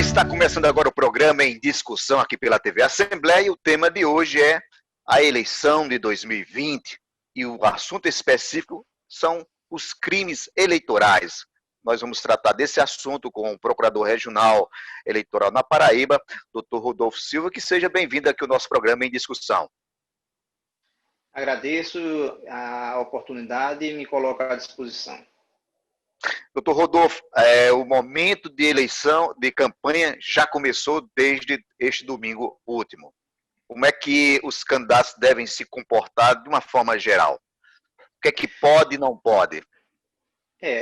Está começando agora o programa em discussão aqui pela TV Assembleia e o tema de hoje é a eleição de 2020 e o assunto específico são os crimes eleitorais. Nós vamos tratar desse assunto com o Procurador Regional Eleitoral na Paraíba, Dr. Rodolfo Silva, que seja bem-vindo aqui ao nosso programa em discussão. Agradeço a oportunidade e me coloco à disposição. Doutor Rodolfo, o momento de eleição, de campanha, já começou desde este domingo último. Como é que os candidatos devem se comportar de uma forma geral? O que é que pode e não pode?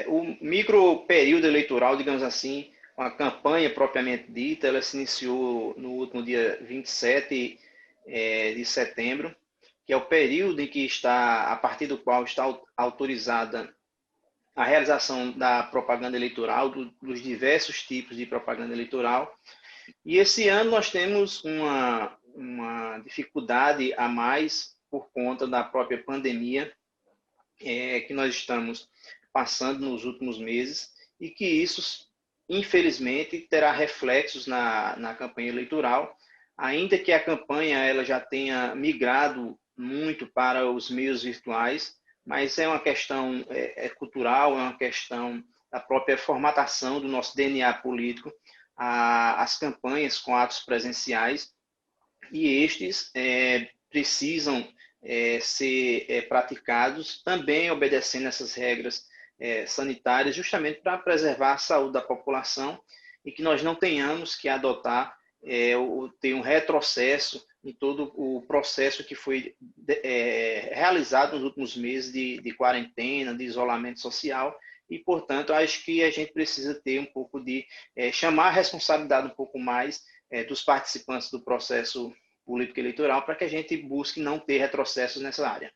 O micro período eleitoral, digamos assim, a campanha propriamente dita, ela se iniciou no último dia 27 de setembro, que é o período em que está, a partir do qual está autorizada a realização da propaganda eleitoral, dos diversos tipos de propaganda eleitoral. E esse ano nós temos uma dificuldade a mais por conta da própria pandemia que nós estamos passando nos últimos meses e que isso, infelizmente, terá reflexos na campanha eleitoral, ainda que a campanha ela já tenha migrado muito para os meios virtuais, mas é uma questão cultural, é uma questão da própria formatação do nosso DNA político, as campanhas com atos presenciais, e estes precisam ser praticados também obedecendo essas regras sanitárias, justamente para preservar a saúde da população e que nós não tenhamos que adotar ter um retrocesso em todo o processo que foi realizado nos últimos meses de quarentena, de isolamento social, e, portanto, acho que a gente precisa ter um pouco de chamar a responsabilidade um pouco mais dos participantes do processo político eleitoral para que a gente busque não ter retrocessos nessa área.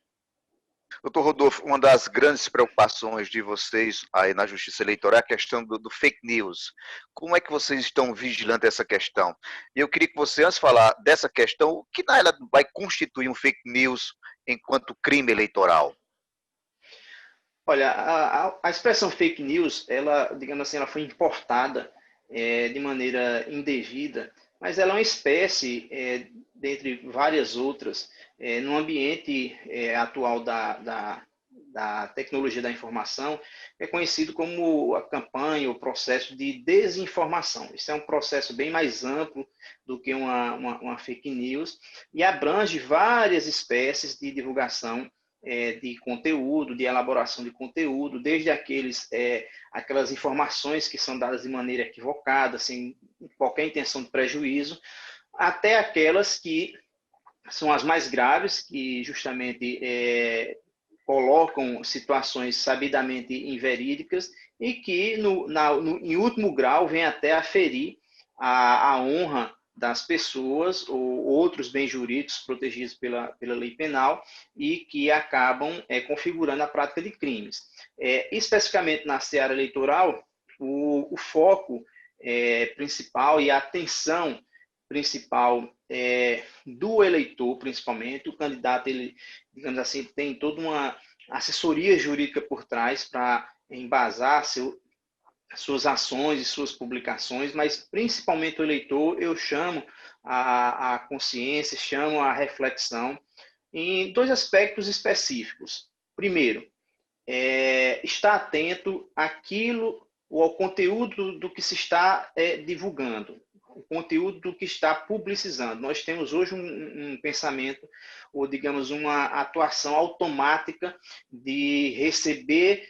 Doutor Rodolfo, uma das grandes preocupações de vocês aí na Justiça Eleitoral é a questão do fake news. Como é que vocês estão vigilando essa questão? E eu queria que você, antes de falar dessa questão, o que na ela vai constituir um fake news enquanto crime eleitoral? Olha, a expressão fake news, ela, digamos assim, ela foi importada de maneira indevida, mas ela é uma espécie, dentre várias outras, no ambiente atual da tecnologia da informação, é conhecido como a campanha, o processo de desinformação. Isso é um processo bem mais amplo do que uma fake news e abrange várias espécies de divulgação de conteúdo, de elaboração de conteúdo, desde aquelas informações que são dadas de maneira equivocada, sem qualquer intenção de prejuízo, até aquelas que são as mais graves, que justamente colocam situações sabidamente inverídicas e que, em último grau, vem até a ferir a honra das pessoas ou outros bens jurídicos protegidos pela lei penal e que acabam configurando a prática de crimes. Especificamente na seara eleitoral, o foco principal e a atenção principal do eleitor, principalmente, o candidato, ele, digamos assim, tem toda uma assessoria jurídica por trás para embasar suas ações e suas publicações, mas principalmente o eleitor, eu chamo a consciência, chamo a reflexão em dois aspectos específicos. Primeiro, estar atento ao conteúdo do que se está divulgando, o conteúdo do que está publicizando. Nós temos hoje um pensamento, ou digamos, uma atuação automática de receber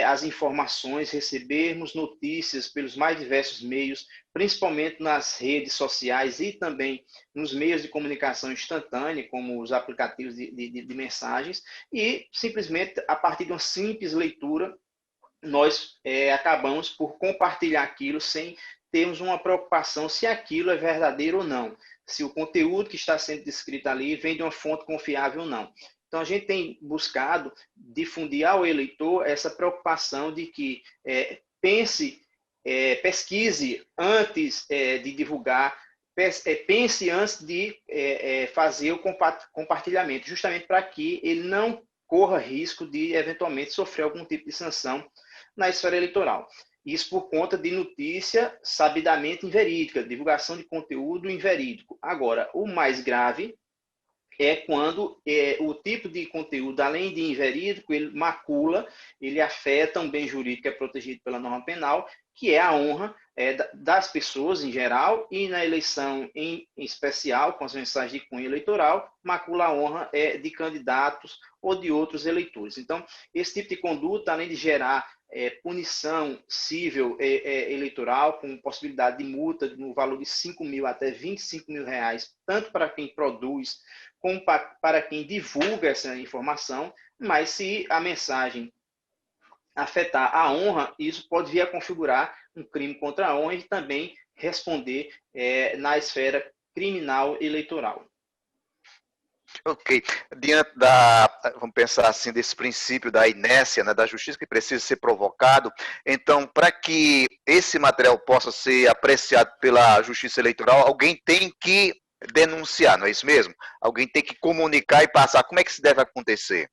as informações, recebermos notícias pelos mais diversos meios, principalmente nas redes sociais e também nos meios de comunicação instantânea, como os aplicativos de mensagens, e simplesmente, a partir de uma simples leitura, nós acabamos por compartilhar aquilo sem termos uma preocupação se aquilo é verdadeiro ou não, se o conteúdo que está sendo descrito ali vem de uma fonte confiável ou não. Então, a gente tem buscado difundir ao eleitor essa preocupação de que pesquise antes de divulgar, pense antes de fazer o compartilhamento, justamente para que ele não corra risco de, eventualmente, sofrer algum tipo de sanção na esfera eleitoral. Isso por conta de notícia sabidamente inverídica, divulgação de conteúdo inverídico. Agora, o mais grave é quando o tipo de conteúdo, além de inverídico, ele macula, ele afeta um bem jurídico que é protegido pela norma penal, que é a honra das pessoas em geral e na eleição em especial, com as mensagens de cunho eleitoral, macula a honra de candidatos ou de outros eleitores. Então, esse tipo de conduta, além de gerar punição civil eleitoral, com possibilidade de multa no valor de 5 mil até 25 mil reais, tanto para quem produz como para quem divulga essa informação, mas se a mensagem afetar a honra, isso pode vir a configurar um crime contra a honra e também responder na esfera criminal eleitoral. Ok. Diante vamos pensar assim, desse princípio da inércia, né, da justiça que precisa ser provocado, então, para que esse material possa ser apreciado pela justiça eleitoral, alguém tem que denunciar, não é isso mesmo? Alguém tem que comunicar e passar. Como é que isso deve acontecer?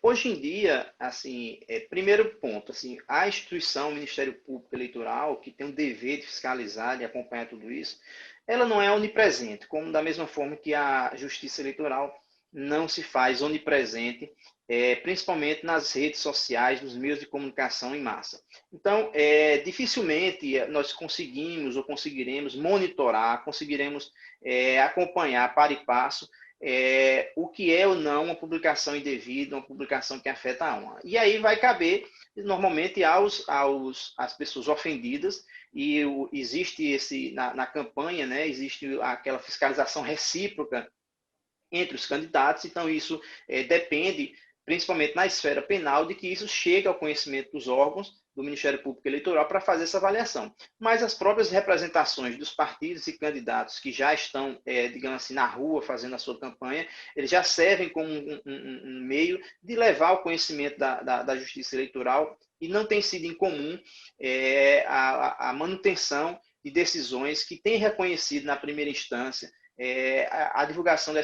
Hoje em dia, assim, primeiro ponto, assim, a instituição, o Ministério Público Eleitoral, que tem o dever de fiscalizar, de acompanhar tudo isso, ela não é onipresente, como da mesma forma que a Justiça Eleitoral não se faz onipresente, principalmente nas redes sociais, nos meios de comunicação em massa. Então, dificilmente nós conseguimos ou conseguiremos monitorar, conseguiremos acompanhar para e passo o que é ou não uma publicação indevida, uma publicação que afeta a honra. E aí vai caber, normalmente, às pessoas ofendidas, e existe na campanha, né, existe aquela fiscalização recíproca entre os candidatos, então isso depende, principalmente na esfera penal, de que isso chegue ao conhecimento dos órgãos do Ministério Público Eleitoral para fazer essa avaliação. Mas as próprias representações dos partidos e candidatos que já estão, digamos assim, na rua fazendo a sua campanha, eles já servem como um meio de levar ao conhecimento da Justiça Eleitoral e não tem sido incomum a manutenção de decisões que têm reconhecido na primeira instância a divulgação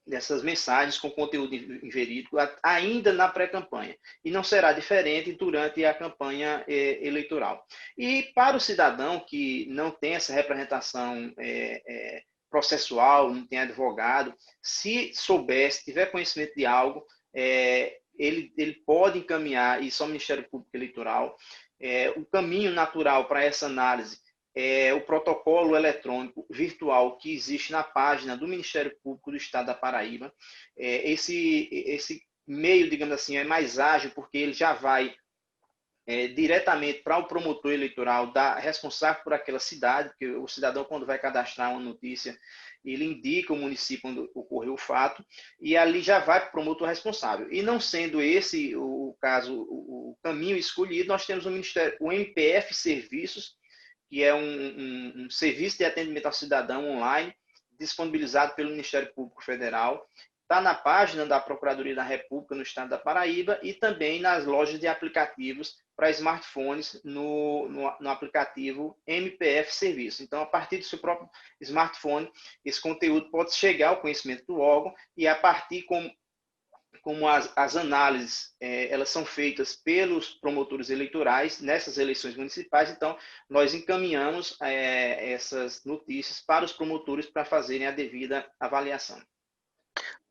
dessas mensagens com conteúdo inverídico ainda na pré-campanha. E não será diferente durante a campanha eleitoral. E para o cidadão que não tem essa representação processual, não tem advogado, se soubesse, tiver conhecimento de algo, ele pode encaminhar isso ao Ministério Público Eleitoral. O caminho natural para essa análise o protocolo eletrônico virtual que existe na página do Ministério Público do Estado da Paraíba. Esse meio, digamos assim, é mais ágil, porque ele já vai diretamente para o promotor eleitoral responsável por aquela cidade, porque o cidadão, quando vai cadastrar uma notícia, ele indica o município onde ocorreu o fato, e ali já vai para o promotor responsável. E não sendo esse o caso, o caminho escolhido, nós temos o MPF Serviços, que é um serviço de atendimento ao cidadão online, disponibilizado pelo Ministério Público Federal. Está na página da Procuradoria da República no estado da Paraíba e também nas lojas de aplicativos para smartphones no aplicativo MPF Serviço. Então, a partir do seu próprio smartphone, esse conteúdo pode chegar ao conhecimento do órgão e a partir como as análises elas são feitas pelos promotores eleitorais nessas eleições municipais, então nós encaminhamos essas notícias para os promotores para fazerem a devida avaliação.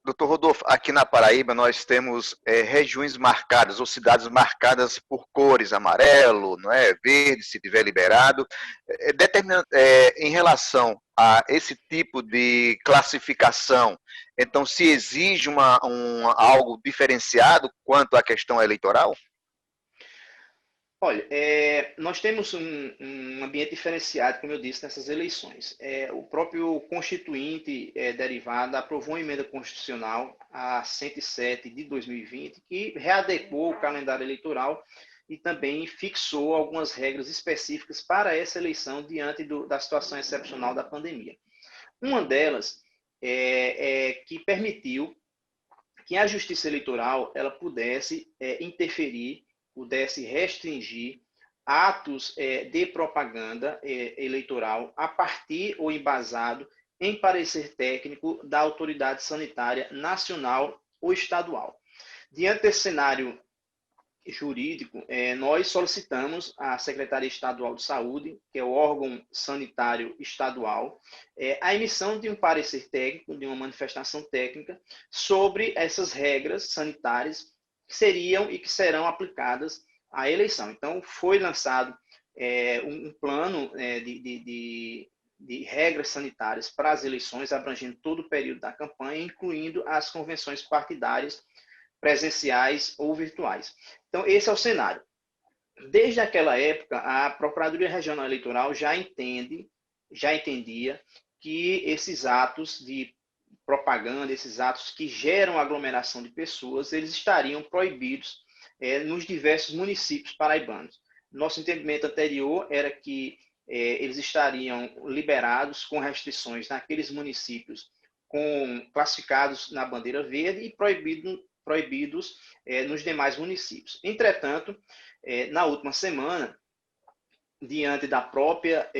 Doutor Rodolfo, aqui na Paraíba nós temos regiões marcadas, ou cidades marcadas por cores, amarelo, não é, verde, se tiver liberado. Em relação a esse tipo de classificação, então se exige algo diferenciado quanto à questão eleitoral? Olha, nós temos um ambiente diferenciado, como eu disse, nessas eleições. O próprio Constituinte derivado aprovou uma emenda constitucional, a 107 de 2020, que readequou o calendário eleitoral e também fixou algumas regras específicas para essa eleição diante da situação excepcional da pandemia. Uma delas que permitiu que a Justiça Eleitoral ela pudesse interferir, pudesse restringir atos de propaganda eleitoral a partir ou embasado em parecer técnico da autoridade sanitária nacional ou estadual. Diante desse cenário jurídico, nós solicitamos à Secretaria Estadual de Saúde, que é o órgão sanitário estadual, a emissão de um parecer técnico, de uma manifestação técnica, sobre essas regras sanitárias que seriam e que serão aplicadas à eleição. Então, foi lançado um plano de regras sanitárias para as eleições, abrangendo todo o período da campanha, incluindo as convenções partidárias presenciais ou virtuais. Então, esse é o cenário. Desde aquela época, a Procuradoria Regional Eleitoral já entendia que esses atos de propaganda, esses atos que geram aglomeração de pessoas, eles estariam proibidos nos diversos municípios paraibanos. Nosso entendimento anterior era que eles estariam liberados com restrições naqueles municípios classificados na bandeira verde e proibidos nos demais municípios. Entretanto, na última semana, diante da própria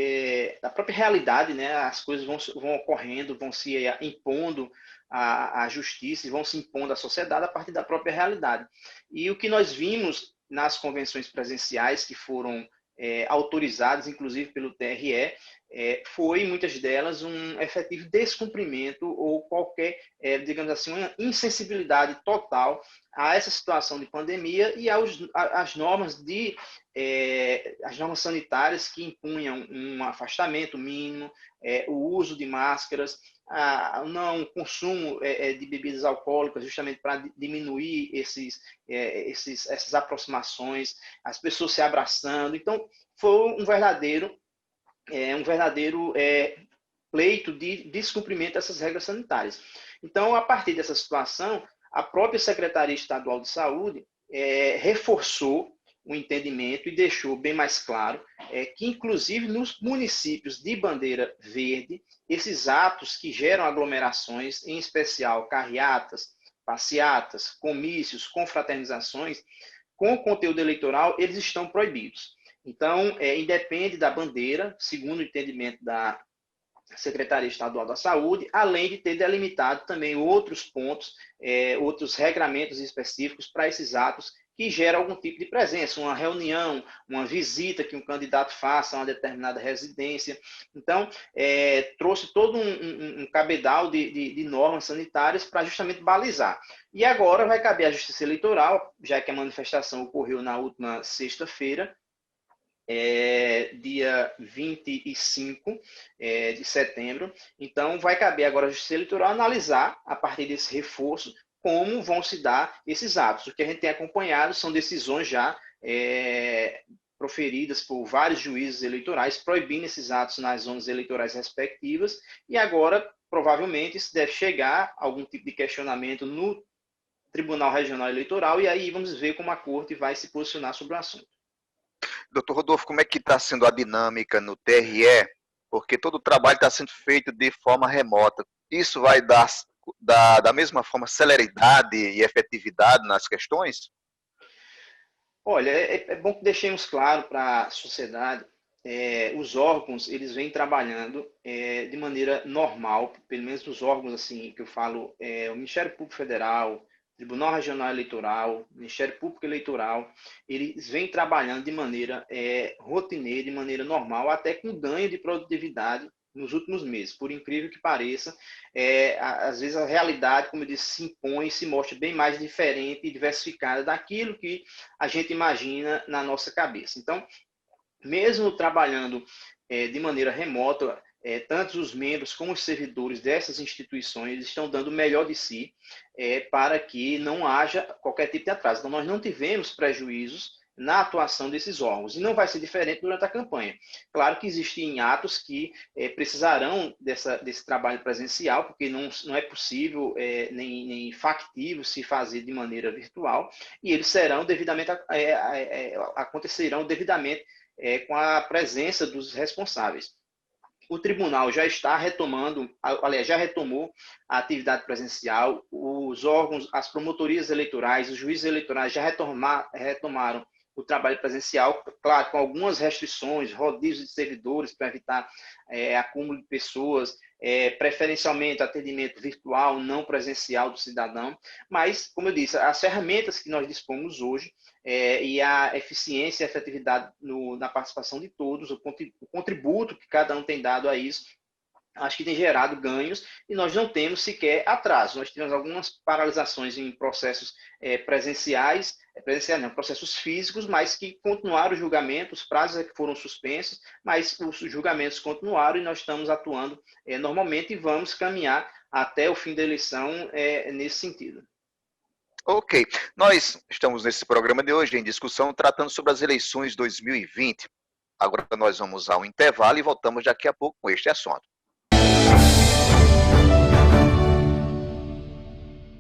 realidade, né, as coisas vão ocorrendo, vão se impondo à justiça e vão se impondo à sociedade a partir da própria realidade. E o que nós vimos nas convenções presenciais que foram autorizadas, inclusive pelo TRE, foi, muitas delas, um efetivo descumprimento ou qualquer, digamos assim, uma insensibilidade total a essa situação de pandemia e às normas as normas sanitárias que impunham um afastamento mínimo, o uso de máscaras, o não consumo de bebidas alcoólicas, justamente para diminuir essas aproximações, as pessoas se abraçando. Então, foi um verdadeiro pleito de descumprimento dessas regras sanitárias. Então, a partir dessa situação, a própria Secretaria Estadual de Saúde reforçou o entendimento e deixou bem mais claro que, inclusive, nos municípios de bandeira verde, esses atos que geram aglomerações, em especial carreatas, passeatas, comícios, confraternizações, com conteúdo eleitoral, eles estão proibidos. Então, independe da bandeira, segundo o entendimento da Secretaria Estadual da Saúde, além de ter delimitado também outros pontos, outros regramentos específicos para esses atos que geram algum tipo de presença, uma reunião, uma visita que um candidato faça a uma determinada residência. Então, trouxe todo um cabedal de normas sanitárias para justamente balizar. E agora vai caber à Justiça Eleitoral, já que a manifestação ocorreu na última sexta-feira, dia 25 de setembro. Então, vai caber agora à Justiça Eleitoral analisar, a partir desse reforço, como vão se dar esses atos. O que a gente tem acompanhado são decisões já proferidas por vários juízes eleitorais, proibindo esses atos nas zonas eleitorais respectivas, e agora, provavelmente, isso deve chegar a algum tipo de questionamento no Tribunal Regional Eleitoral, e aí vamos ver como a Corte vai se posicionar sobre o assunto. Doutor Rodolfo, como é que está sendo a dinâmica no TRE? Porque todo o trabalho está sendo feito de forma remota. Isso vai dar da mesma forma celeridade e efetividade nas questões? Olha, é bom que deixemos claro para a sociedade, os órgãos, eles vêm trabalhando de maneira normal, pelo menos os órgãos assim que eu falo, o Ministério Público Federal, Tribunal Regional Eleitoral, Ministério Público Eleitoral, eles vêm trabalhando de maneira rotineira, de maneira normal, até com ganho de produtividade nos últimos meses. Por incrível que pareça, às vezes a realidade, como eu disse, se impõe e se mostra bem mais diferente e diversificada daquilo que a gente imagina na nossa cabeça. Então, mesmo trabalhando de maneira remota, tanto os membros como os servidores dessas instituições estão dando o melhor de si para que não haja qualquer tipo de atraso. Então, nós não tivemos prejuízos na atuação desses órgãos. E não vai ser diferente durante a campanha. Claro que existem atos que precisarão desse trabalho presencial, porque não é possível nem factível se fazer de maneira virtual, e eles serão devidamente, acontecerão devidamente com a presença dos responsáveis. O tribunal já está retomando, aliás, já retomou a atividade presencial, os órgãos, as promotorias eleitorais, os juízes eleitorais já retomaram o trabalho presencial, claro, com algumas restrições, rodízios de servidores para evitar acúmulo de pessoas, preferencialmente atendimento virtual, não presencial do cidadão, mas, como eu disse, as ferramentas que nós dispomos hoje e a eficiência e a efetividade na participação de todos, o contributo que cada um tem dado a isso, acho que tem gerado ganhos e nós não temos sequer atraso. Nós tivemos algumas paralisações em processos presenciais não, processos físicos, mas que continuaram os julgamentos, os prazos que foram suspensos, mas os julgamentos continuaram e nós estamos atuando normalmente e vamos caminhar até o fim da eleição nesse sentido. Ok, nós estamos nesse programa de hoje em discussão tratando sobre as eleições 2020. Agora nós vamos ao intervalo e voltamos daqui a pouco com este assunto.